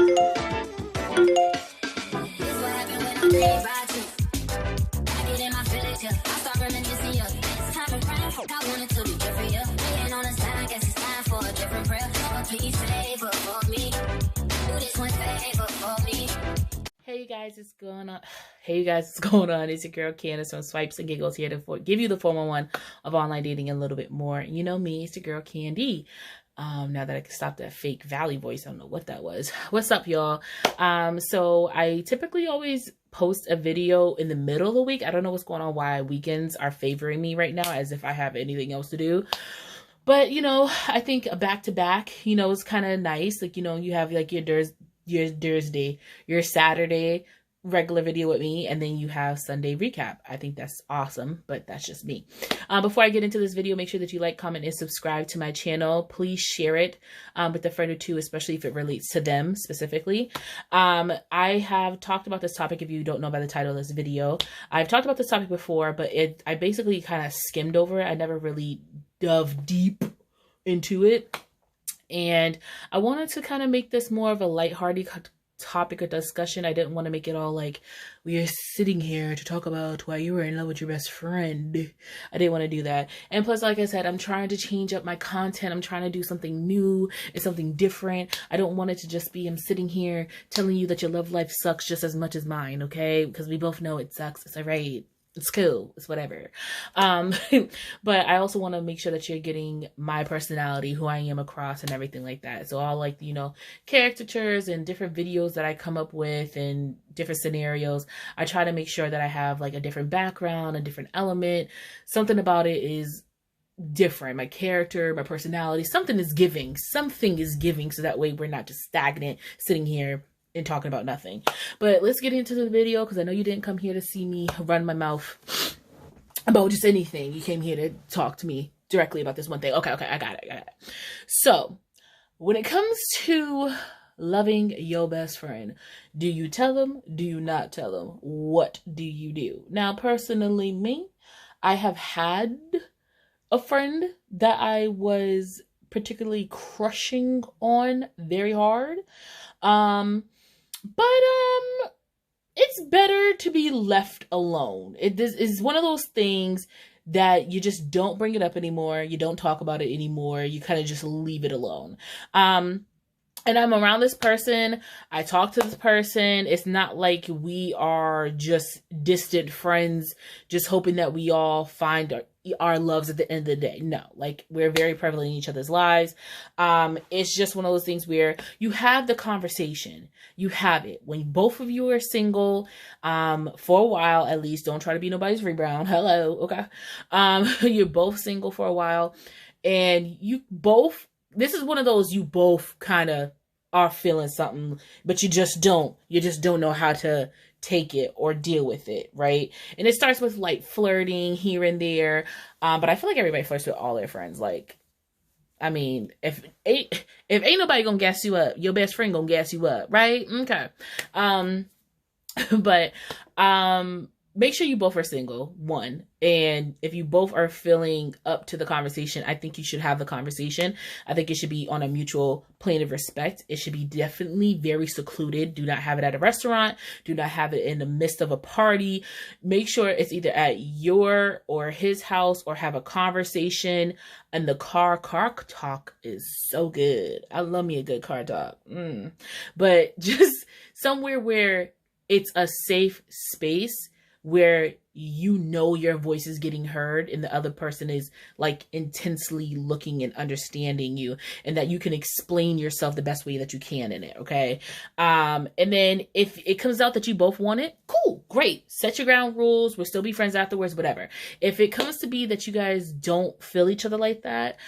Hey you guys, what's going on? Hey you guys, what's going on? It's your girl Candace from Swipes and Giggles here to give you the 411 of online dating and a little bit more. You know me, it's your girl Candy. Now that I can stop that fake Valley voice, I don't know what that was. What's up, y'all? So I typically always post a video in the middle of the week. I don't know what's going on, why weekends are favoring me right now, as if I have anything else to do. But, you know, I think a back-to-back, you know, is kind of nice. Like, you know, you have like your Thursday, your Saturday regular video with me, and then you have Sunday recap. I think that's awesome, but that's just me. Before I get into this video, make sure that you like, comment, and subscribe to my channel. Please share it with a friend or two, especially if it relates to them specifically. I have talked about this topic, if you don't know by the title of this video. I've talked about this topic before, but I basically kind of skimmed over it. I never really dove deep into it. And I wanted to kind of make this more of a lighthearted topic of discussion. I didn't want to make it all like, we are sitting here to talk about why you were in love with your best friend. I didn't want to do that. And plus, like I said, I'm trying to change up my content. I'm trying to do something new and something different. I don't want it to just be, I'm sitting here telling you that your love life sucks just as much as mine, okay? Because we both know it sucks. It's all right. It's cool. It's whatever. But I also want to make sure that you're getting my personality, who I am across, and everything like that. So all like, you know, caricatures and different videos that I come up with and different scenarios, I try to make sure that I have like a different background, a different element. Something about it is different. My character, my personality, something is giving. Something is giving. So that way we're not just stagnant sitting here and talking about nothing. But let's get into the video, because I know you didn't come here to see me run my mouth about just anything. You came here to talk to me directly about this one thing. Okay, I got it. So when it comes to loving your best friend, do you tell them? Do you not tell them? What do you do? Now, personally, me, I have had a friend that I was particularly crushing on very hard. But it's better to be left alone. This is one of those things that you just don't bring it up anymore. You don't talk about it anymore. You kind of just leave it alone. And I'm around this person. I talk to this person. It's not like we are just distant friends, just hoping that we all find our loves at the end of the day. No, like we're very prevalent in each other's lives. It's just one of those things where you have the conversation. You have it when both of you are single, for a while at least. Don't try to be nobody's rebound. Hello, okay. You're both single for a while, and you both. This is one of those you both kind of are feeling something, but you just don't know how to take it or deal with it, right? And it starts with like flirting here and there. But I feel like everybody flirts with all their friends. Like, I mean, if ain't nobody gonna gas you up, your best friend gonna gas you up, right? Okay. But make sure you both are single, one. And if you both are feeling up to the conversation, I think you should have the conversation. I think it should be on a mutual plane of respect. It should be definitely very secluded. Do not have it at a restaurant. Do not have it in the midst of a party. Make sure it's either at your or his house, or have a conversation in the car. Car talk is so good. I love me a good car talk. But just somewhere where it's a safe space, where you know your voice is getting heard and the other person is like intensely looking and understanding you, and that you can explain yourself the best way that you can in it, okay? And then if it comes out that you both want it, cool, great. Set your ground rules. We'll still be friends afterwards, whatever. If it comes to be that you guys don't feel each other like that,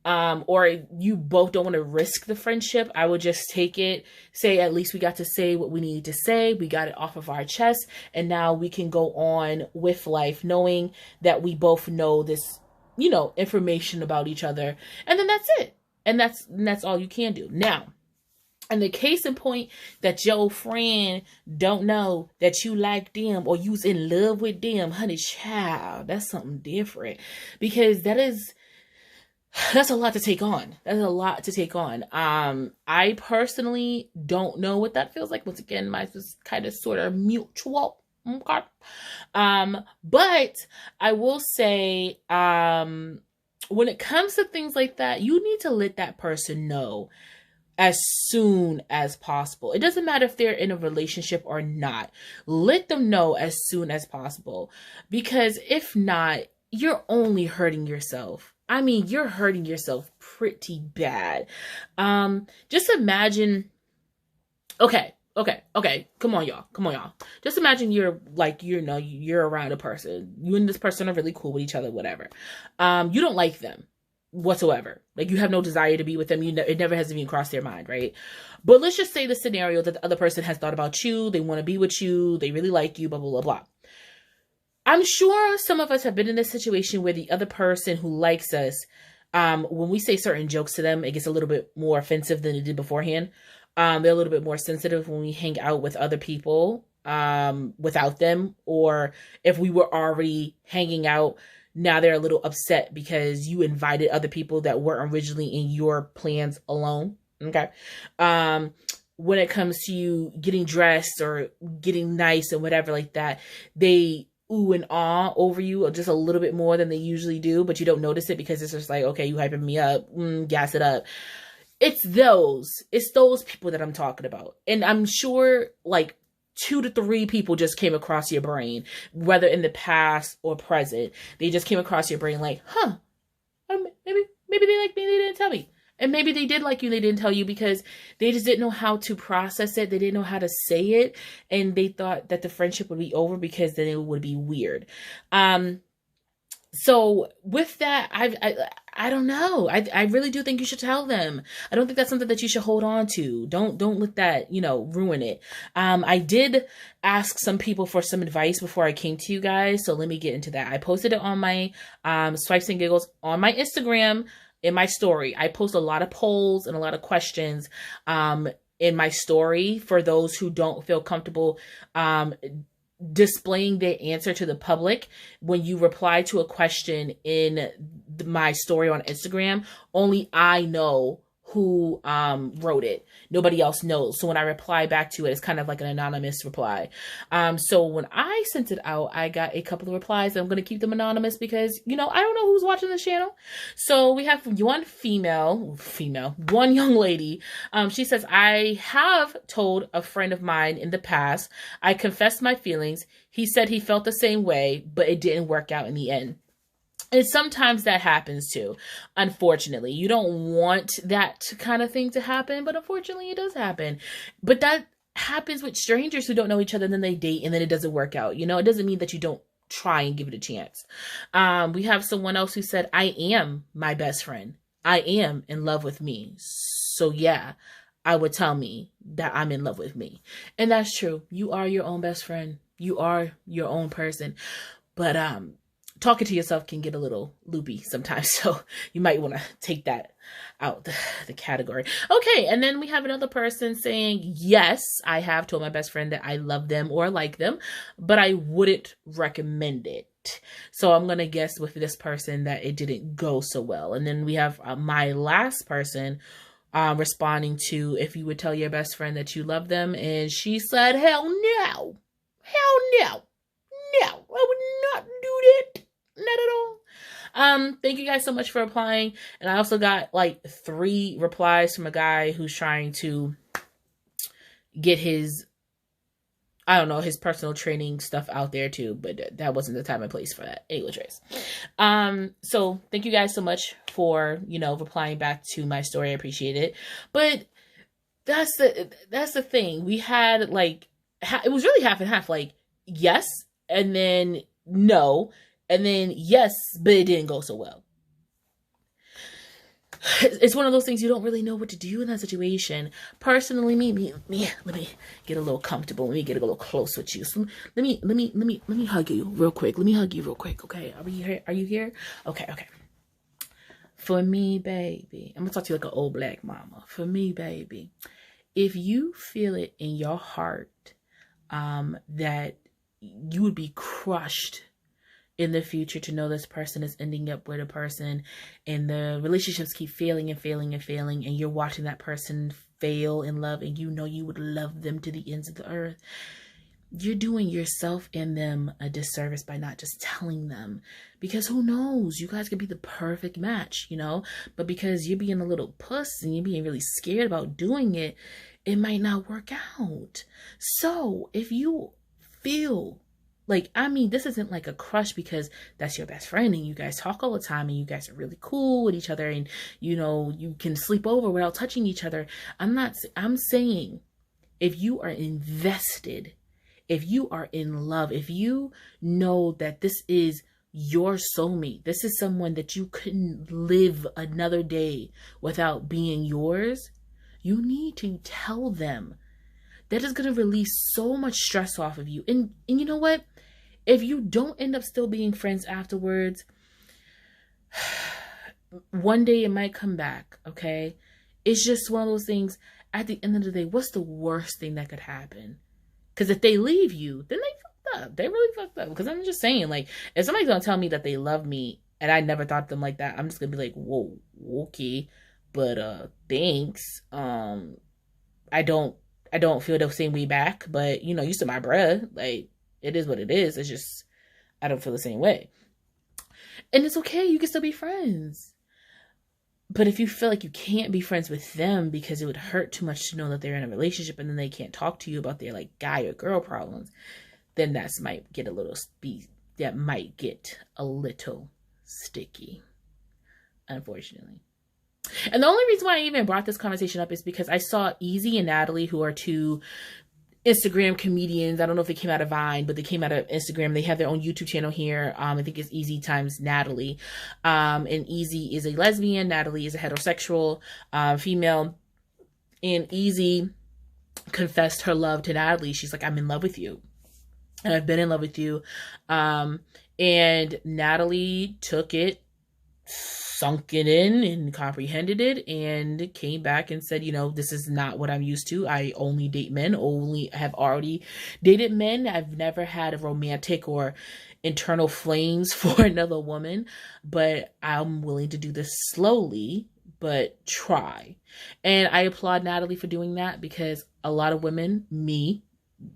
or you both don't want to risk the friendship, I would just take it, say, at least we got to say what we needed to say. We got it off of our chest. And now we can go on with life knowing that we both know this, you know, information about each other. And then that's it. And that's all you can do. Now, in the case in point that your friend don't know that you like them or you's in love with them, honey child, that's something different. Because that is That's a lot to take on. That's a lot to take on. I personally don't know what that feels like. Once again, mine was kind of sort of mutual. Okay. But I will say, when it comes to things like that, you need to let that person know as soon as possible. It doesn't matter if they're in a relationship or not. Let them know as soon as possible. Because if not, you're only hurting yourself. I mean, you're hurting yourself pretty bad. Just imagine, okay. Come on, y'all. Just imagine you're like, you're around a person. You and this person are really cool with each other, whatever. You don't like them whatsoever. Like, you have no desire to be with them. It never has even crossed their mind, right? But let's just say the scenario that the other person has thought about you. They want to be with you. They really like you, blah, blah, blah, blah. I'm sure some of us have been in this situation where the other person who likes us, when we say certain jokes to them, it gets a little bit more offensive than it did beforehand. They're a little bit more sensitive when we hang out with other people without them, or if we were already hanging out, now they're a little upset because you invited other people that weren't originally in your plans alone. Okay. When it comes to you getting dressed or getting nice and whatever like that, they ooh and ah over you just a little bit more than they usually do, but you don't notice it because it's just like, okay, you hyping me up, gas it up. It's those people that I'm talking about. And I'm sure like 2 to 3 people just came across your brain, whether in the past or present. They just came across your brain like, maybe they like me, they didn't tell me. And maybe they did like you, they didn't tell you because they just didn't know how to process it. They didn't know how to say it. And they thought that the friendship would be over because then it would be weird. So with that, I don't know. I really do think you should tell them. I don't think that's something that you should hold on to. Don't let that, ruin it. I did ask some people for some advice before I came to you guys. So let me get into that. I posted it on my Swipes and Giggles on my Instagram in my story. I post a lot of polls and a lot of questions in my story for those who don't feel comfortable displaying their answer to the public. When you reply to a question in my story on Instagram, only I know who wrote it. Nobody else knows. So when I reply back to it, it's kind of like an anonymous reply. So when I sent it out, I got a couple of replies. I'm going to keep them anonymous because, I don't know who's watching this channel. So we have one one young lady. She says, I have told a friend of mine in the past. I confessed my feelings. He said he felt the same way, but it didn't work out in the end. And sometimes that happens too. Unfortunately, you don't want that kind of thing to happen, but unfortunately it does happen. But that happens with strangers who don't know each other, and then they date and then it doesn't work out. It doesn't mean that you don't try and give it a chance. We have someone else who said, I am my best friend. I am in love with me. So yeah, I would tell me that I'm in love with me. And that's true. You are your own best friend. You are your own person. But, talking to yourself can get a little loopy sometimes, so you might want to take that out the category. Okay, and then we have another person saying, yes, I have told my best friend that I love them or like them, but I wouldn't recommend it. So I'm going to guess with this person that it didn't go so well. And then we have my last person responding to if you would tell your best friend that you love them, and she said, hell no. No, I would not do that. Not at all. Thank you guys so much for applying. And I also got like 3 replies from a guy who's trying to get his personal training stuff out there too, but that wasn't the time and place for that. Anyways, so thank you guys so much for, replying back to my story. I appreciate it. But that's the thing. We had it was really half and half, like yes, and then no, and then yes, but it didn't go so well. It's one of those things you don't really know what to do in that situation. Personally, let me get a little comfortable. Let me get a little close with you. So let me hug you real quick. Okay, are you here? Okay. For me, baby, I'm gonna talk to you like an old black mama. For me, baby, if you feel it in your heart that you would be crushed in the future to know this person is ending up with a person and the relationships keep failing and failing and failing, and you're watching that person fail in love and you know you would love them to the ends of the earth, you're doing yourself and them a disservice by not just telling them, because who knows, you guys could be the perfect match, you know, but because you're being a little puss and you're being really scared about doing it, it might not work out. So if you feel like, I mean, this isn't like a crush because that's your best friend and you guys talk all the time and you guys are really cool with each other and, you know, you can sleep over without touching each other. I'm saying if you are invested, if you are in love, if you know that this is your soulmate, this is someone that you couldn't live another day without being yours, you need to tell them. That is going to release so much stress off of you. And you know what? If you don't end up still being friends afterwards, one day it might come back, okay? It's just one of those things. At the end of the day, what's the worst thing that could happen? Because if they leave you, then they fucked up. They really fucked up. Because I'm just saying, like, if somebody's going to tell me that they love me and I never thought of them like that, I'm just going to be like, whoa, okay. But thanks. I don't feel the same way back, but you know, you still my bruh. Like, it is what it is. It's just, I don't feel the same way. And it's okay. You can still be friends. But if you feel like you can't be friends with them because it would hurt too much to know that they're in a relationship and then they can't talk to you about their like guy or girl problems, then that might get a little sticky, unfortunately. And the only reason why I even brought this conversation up is because I saw Easy and Natalie, who are two Instagram comedians. I don't know if they came out of Vine, but they came out of Instagram. They have their own YouTube channel here. I think it's Easy times Natalie. And Easy is a lesbian. Natalie is a heterosexual female. And Easy confessed her love to Natalie. She's like, I'm in love with you. And I've been in love with you. And Natalie took it, sunk it in and comprehended it and came back and said, you know, this is not what I'm used to. I only date men, only have already dated men. I've never had a romantic or internal flames for another woman, but I'm willing to do this slowly, but try. And I applaud Natalie for doing that, because a lot of women,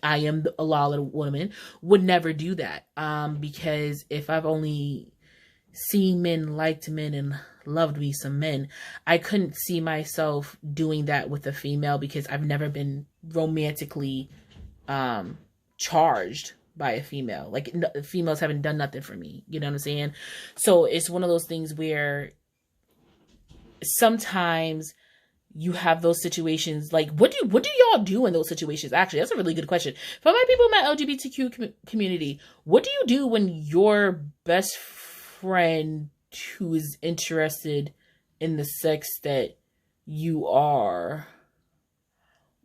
I am a lot of women, would never do that. Because if I've only seen men, liked men, and loved me some men, I couldn't see myself doing that with a female, because I've never been romantically charged by a female. Like, females haven't done nothing for me. You know what I'm saying? So it's one of those things where sometimes you have those situations. Like, what do y'all do in those situations? Actually, that's a really good question. For my people in my LGBTQ community, what do you do when your best friend who is interested in the sex that you are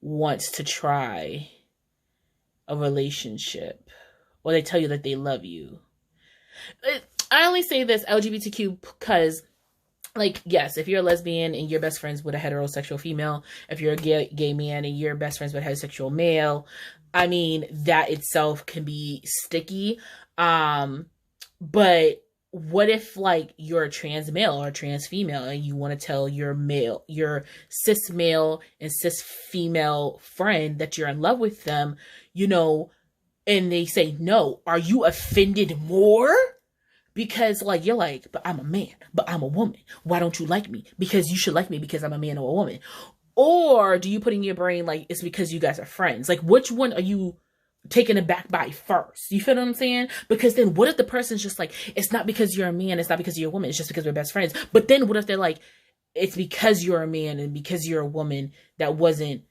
wants to try a relationship, or they tell you that they love you? I only say this LGBTQ because, like, yes, if you're a lesbian and you're best friends with a heterosexual female, if you're a gay man and you're best friends with a heterosexual male, I mean, that itself can be sticky. But what if, like, you're a trans male or a trans female and you want to tell your cis male and cis female friend that you're in love with them, you know, and they say no? Are you offended more? Because, like, you're like, but I'm a man, but I'm a woman. Why don't you like me? Because you should like me because I'm a man or a woman. Or do you put in your brain, like, it's because you guys are friends? Like, which one are you taken aback by first? You feel what I'm saying? Because then what if the person's just like, it's not because you're a man, it's not because you're a woman, it's just because we're best friends. But then what if they're like, it's because you're a man and because you're a woman that wasn't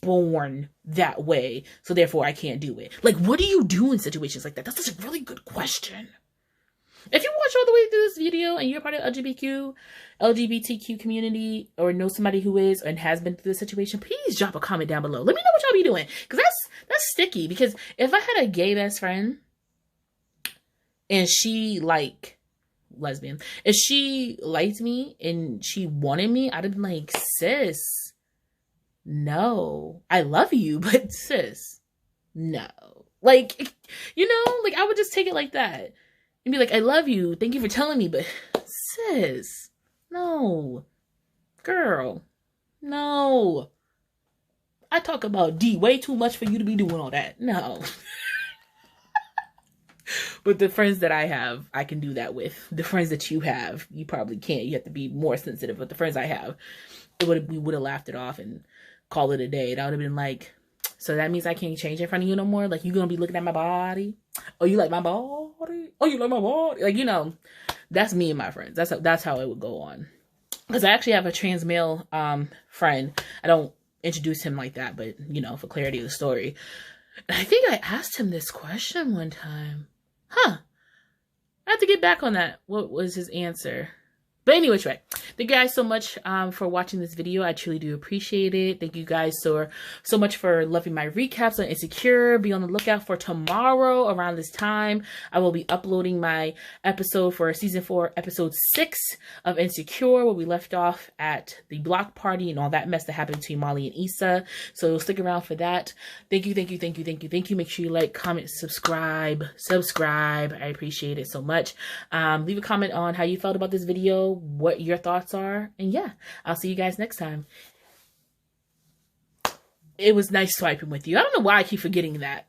born that way, so therefore I can't do it? Like, what do you do in situations like that? That's such a really good question. If you watch all the way through this video and you're part of LGBTQ community, or know somebody who is and has been through this situation, please drop a comment down below. Let me know what y'all be doing, because that's sticky. Because if I had a gay best friend and she, like, lesbian, if she liked me and she wanted me, I'd have been like, sis, no, I love you, but sis, no. Like, you know, like, I would just take it like that. and be like, I love you. Thank you for telling me. But sis, no. Girl, no. I talk about D way too much for you to be doing all that. No. But the friends that I have, I can do that with. The friends that you have, you probably can't. You have to be more sensitive. But the friends I have, we would have laughed it off and called it a day. That would have been like, so that means I can't change in front of you no more? Like, you gonna be looking at my body? Oh, you like my body? Oh, you like my body? Like, you know, that's me and my friends. That's how it would go on. Because I actually have a trans male friend. I don't introduce him like that, but, you know, for clarity of the story. And I think I asked him this question one time. Huh. I have to get back on that. What was his answer? But anyway, thank you guys so much for watching this video. I truly do appreciate it. Thank you guys so much for loving my recaps on Insecure. Be on the lookout for tomorrow around this time. I will be uploading my episode for season 4, episode 6 of Insecure, where we left off at the block party and all that mess that happened between Molly and Issa. So stick around for that. Thank you. Make sure you like, comment, subscribe. I appreciate it so much. Leave a comment on how you felt about this video, what your thoughts are, and yeah, I'll see you guys next time. It was nice swiping with you. I don't know why I keep forgetting that.